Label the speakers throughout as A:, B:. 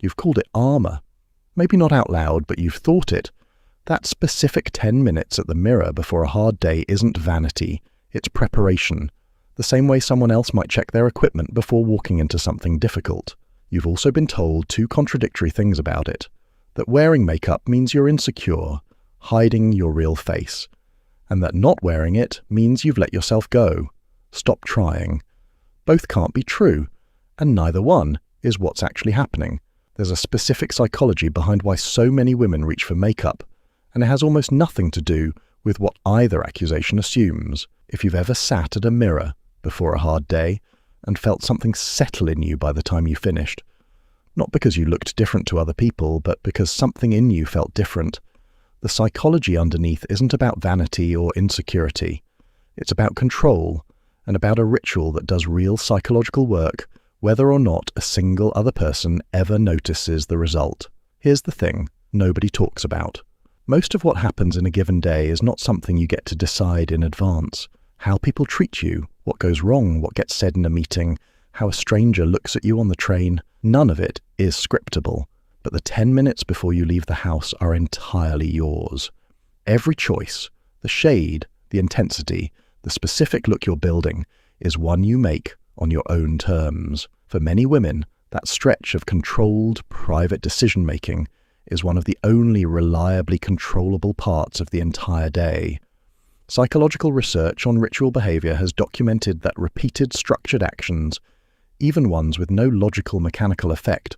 A: You've called it armor. Maybe not out loud, but you've thought it. That specific 10 minutes at the mirror before a hard day isn't vanity, it's preparation. The same way someone else might check their equipment before walking into something difficult. You've also been told two contradictory things about it. That wearing makeup means you're insecure, hiding your real face. And that not wearing it means you've let yourself go. Stop trying. Both can't be true, and neither one is what's actually happening. There's a specific psychology behind why so many women reach for makeup, and it has almost nothing to do with what either accusation assumes. If you've ever sat at a mirror before a hard day and felt something settle in you by the time you finished, not because you looked different to other people, but because something in you felt different, the psychology underneath isn't about vanity or insecurity. It's about control, and about a ritual that does real psychological work, whether or not a single other person ever notices the result. Here's the thing nobody talks about. Most of what happens in a given day is not something you get to decide in advance. How people treat you, what goes wrong, what gets said in a meeting, how a stranger looks at you on the train, none of it is scriptable. But the 10 minutes before you leave the house are entirely yours. Every choice, the shade, the intensity, the specific look you're building, is one you make on your own terms. For many women, that stretch of controlled, private decision-making is one of the only reliably controllable parts of the entire day. Psychological research on ritual behavior has documented that repeated structured actions, even ones with no logical mechanical effect,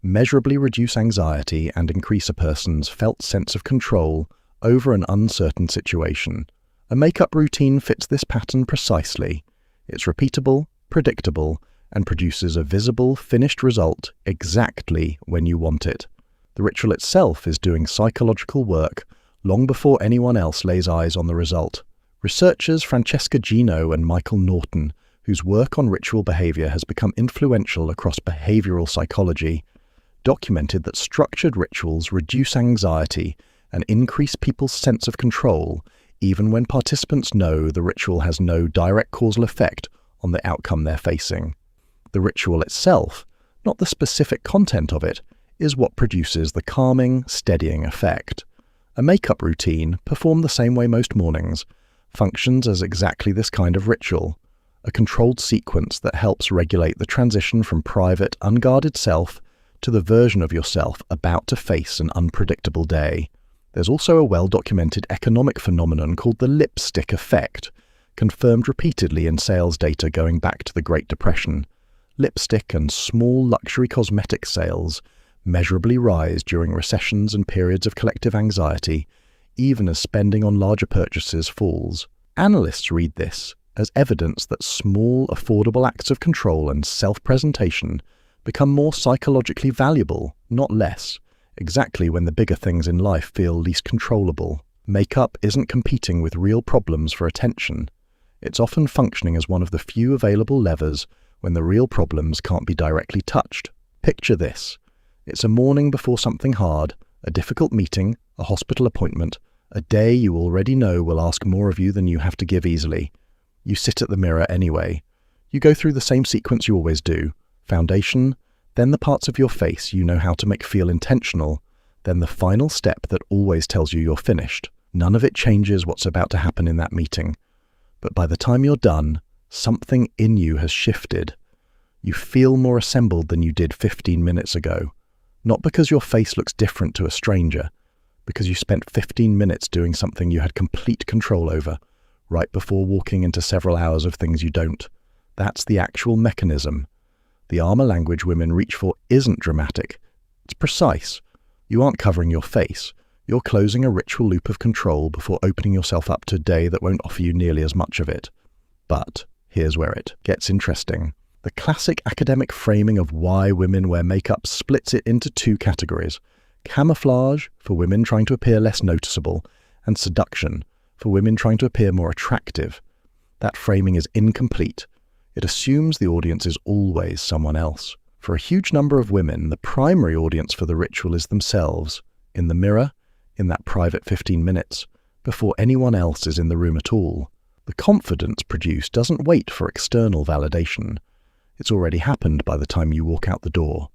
A: measurably reduce anxiety and increase a person's felt sense of control over an uncertain situation. A makeup routine fits this pattern precisely. It's repeatable, predictable, and produces a visible, finished result exactly when you want it. The ritual itself is doing psychological work long before anyone else lays eyes on the result. Researchers Francesca, Gino, and Michael Norton, whose work on ritual behavior has become influential across behavioral psychology, documented that structured rituals reduce anxiety and increase people's sense of control, even when participants know the ritual has no direct causal effect on the outcome they're facing. The ritual itself, not the specific content of it, is what produces the calming, steadying effect. A makeup routine, performed the same way most mornings, functions as exactly this kind of ritual, a controlled sequence that helps regulate the transition from private, unguarded self to the version of yourself about to face an unpredictable day. There's also a well-documented economic phenomenon called the lipstick effect, confirmed repeatedly in sales data going back to the Great Depression. Lipstick and small luxury cosmetic sales measurably rise during recessions and periods of collective anxiety, even as spending on larger purchases falls. Analysts read this as evidence that small, affordable acts of control and self-presentation become more psychologically valuable, not less, exactly when the bigger things in life feel least controllable. Makeup isn't competing with real problems for attention. It's often functioning as one of the few available levers when the real problems can't be directly touched. Picture this. It's a morning before something hard, a difficult meeting, a hospital appointment, a day you already know will ask more of you than you have to give easily. You sit at the mirror anyway. You go through the same sequence you always do. Foundation, then the parts of your face you know how to make feel intentional, then the final step that always tells you you're finished. None of it changes what's about to happen in that meeting. But by the time you're done, something in you has shifted. You feel more assembled than you did 15 minutes ago. Not because your face looks different to a stranger, because you spent 15 minutes doing something you had complete control over, right before walking into several hours of things you don't. That's the actual mechanism. The armor language women reach for isn't dramatic. It's precise. You aren't covering your face. You're closing a ritual loop of control before opening yourself up to a day that won't offer you nearly as much of it. But here's where it gets interesting. The classic academic framing of why women wear makeup splits it into two categories: camouflage, for women trying to appear less noticeable, and seduction, for women trying to appear more attractive. That framing is incomplete. It assumes the audience is always someone else. For a huge number of women, the primary audience for the ritual is themselves, in the mirror, in that private 15 minutes, before anyone else is in the room at all. The confidence produced doesn't wait for external validation. It's already happened by the time you walk out the door.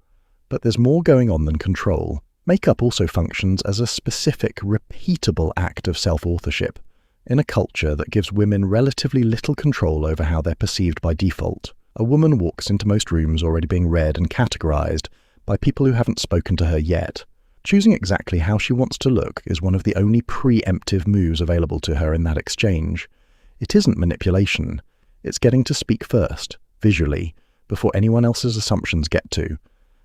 A: But there's more going on than control. Makeup also functions as a specific, repeatable act of self-authorship in a culture that gives women relatively little control over how they're perceived by default. A woman walks into most rooms already being read and categorized by people who haven't spoken to her yet. Choosing exactly how she wants to look is one of the only preemptive moves available to her in that exchange. It isn't manipulation. It's getting to speak first, visually, before anyone else's assumptions get to.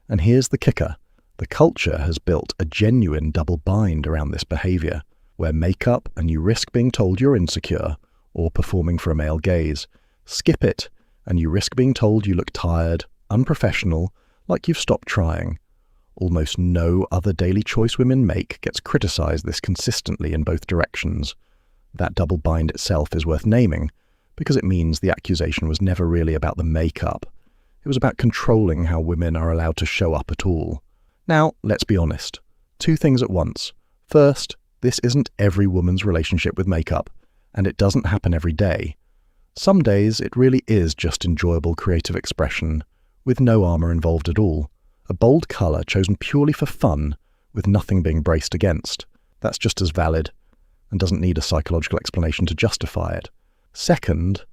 A: And here's the kicker. The culture has built a genuine double bind around this behavior. Wear makeup and you risk being told you're insecure or performing for a male gaze. Skip it and you risk being told you look tired, unprofessional, like you've stopped trying. Almost no other daily choice women make gets criticized this consistently in both directions. That double bind itself is worth naming because it means the accusation was never really about the makeup. It was about controlling how women are allowed to show up at all. Now, let's be honest. Two things at once. First, this isn't every woman's relationship with makeup, and it doesn't happen every day. Some days it really is just enjoyable creative expression, with no armor involved at all. A bold color chosen purely for fun, with nothing being braced against. That's just as valid, and doesn't need a psychological explanation to justify it. Second,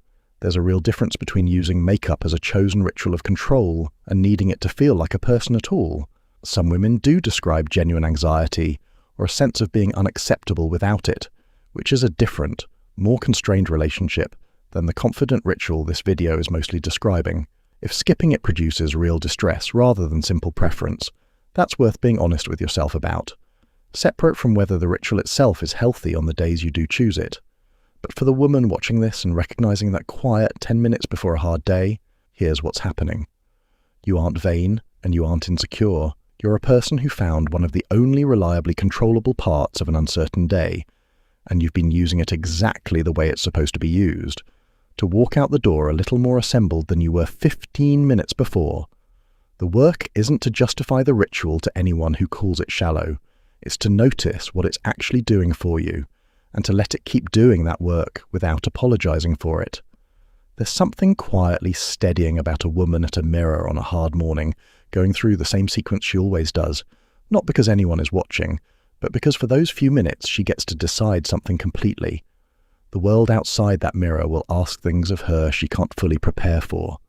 A: there's a real difference between using makeup as a chosen ritual of control and needing it to feel like a person at all. Some women do describe genuine anxiety or a sense of being unacceptable without it, which is a different, more constrained relationship than the confident ritual this video is mostly describing. If skipping it produces real distress rather than simple preference, that's worth being honest with yourself about, separate from whether the ritual itself is healthy on the days you do choose it. But for the woman watching this and recognizing that quiet 10 minutes before a hard day, here's what's happening. You aren't vain and you aren't insecure. You're a person who found one of the only reliably controllable parts of an uncertain day, and you've been using it exactly the way it's supposed to be used, to walk out the door a little more assembled than you were 15 minutes before. The work isn't to justify the ritual to anyone who calls it shallow. It's to notice what it's actually doing for you, and to let it keep doing that work without apologizing for it. There's something quietly steadying about a woman at a mirror on a hard morning, going through the same sequence she always does, not because anyone is watching, but because for those few minutes she gets to decide something completely. The world outside that mirror will ask things of her she can't fully prepare for,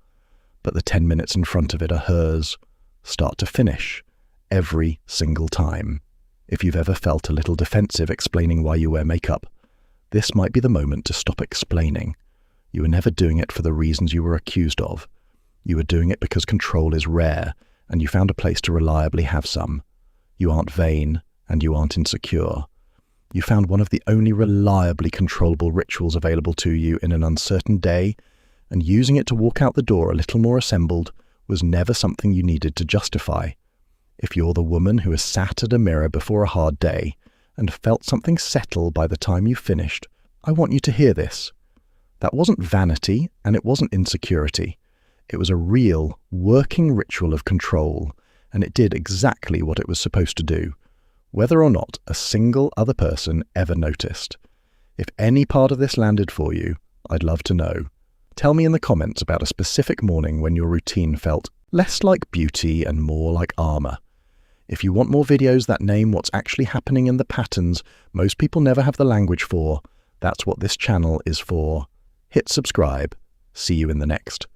A: but the 10 minutes in front of it are hers, start to finish, every single time. If you've ever felt a little defensive explaining why you wear makeup, this might be the moment to stop explaining. You were never doing it for the reasons you were accused of. You were doing it because control is rare, and you found a place to reliably have some. You aren't vain, and you aren't insecure. You found one of the only reliably controllable rituals available to you in an uncertain day, and using it to walk out the door a little more assembled was never something you needed to justify. If you're the woman who has sat at a mirror before a hard day and felt something settle by the time you finished, I want you to hear this. That wasn't vanity, and it wasn't insecurity. It was a real, working ritual of control, and it did exactly what it was supposed to do, whether or not a single other person ever noticed. If any part of this landed for you, I'd love to know. Tell me in the comments about a specific morning when your routine felt less like beauty and more like armor. If you want more videos that name what's actually happening in the patterns most people never have the language for, that's what this channel is for. Hit subscribe. See you in the next.